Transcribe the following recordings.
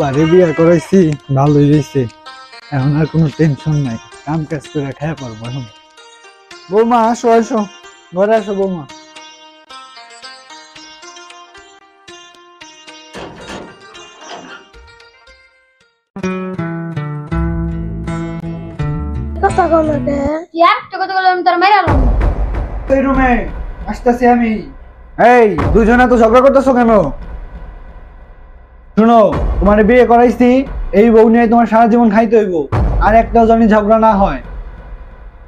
বাড়ি বিয়ে করাইছি, ভালোই হয়েছে। এখন আর কোনো টেনশন নাই, কাম কাজ করে খাইয়া পারবো এখন। বৌমা আসো আসো, ঘরে আসো বৌমা। এই রুমে আসতেছি আমি। এই দুজনে তো ঝগড়া করতেছো কেন? শুনো, তোমার বিয়ে করাইছি, এই বউ নিয়ে তোমার সারা জীবন খাইতে হইব। আর একটাও জানি ঝগড়া না হয়।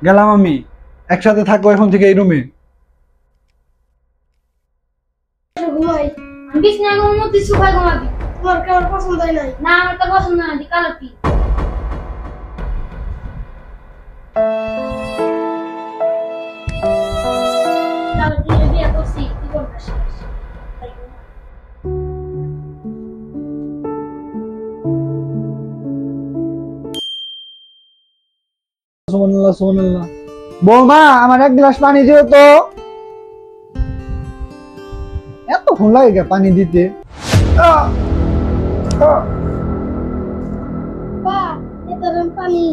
গেলাম আমি, একসাথে থাকবো এখন থেকে এই রুমে। সুবহানাল্লাহ সুবহানাল্লাহ। বৌমা আমার এক গ্লাস পানি দিও তো। এত ফোন লাগে পানি দিতে। পানি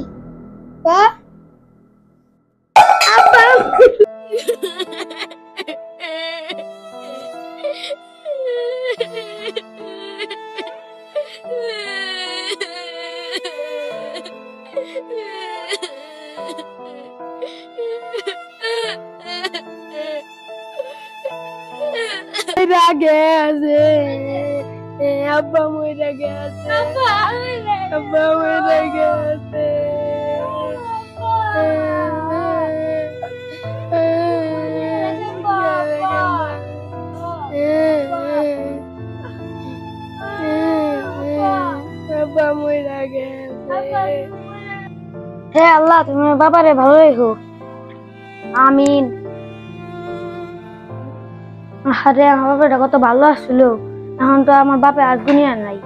গেছে, আব্বা মরে গেছে, আব্বা মরে গেছে। হে আল্লাহ, তুমি বাবারে ভালো রেখো, আমিন। আরে আমার বাবাটা কত ভালো আসছিল, এখন তো আমার বাপে আর দুনিয়া নাই।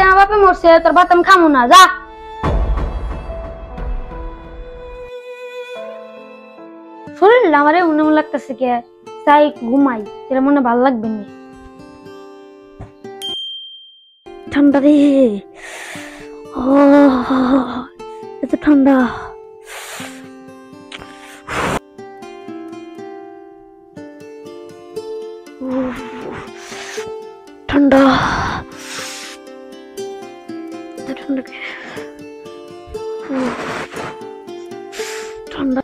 আমার বাপে মরছে, তোর ভাত আমি খামো না, যা। শরীরটা আমারে মনে মনে লাগতেছে কে, চাই ঘুমাই, সেটা মনে ভালো লাগবে না। ঠান্ডা রে, এত ঠান্ডা। ঠান্ডা ঠান্ডা ঠান্ডা।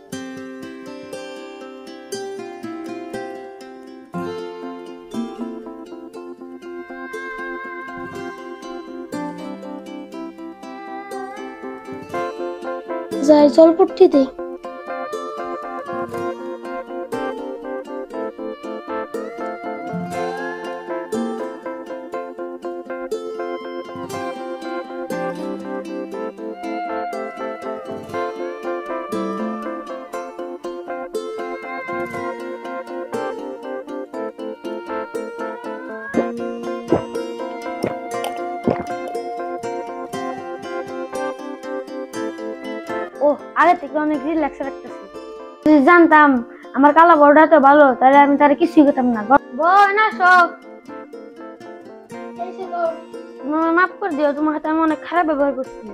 যাই জল পট্টি দেই। ও আগে থেকে অনেক রিল্যাক্স রাখতেছি। যদি জানতাম আমার কালা বড়টা তো ভালো, তাহলে আমি তার কিছুই করতাম না। বোন আসো, মাফ করে দিও, তোমার হাতে আমি অনেক খারাপ ব্যবহার করছি।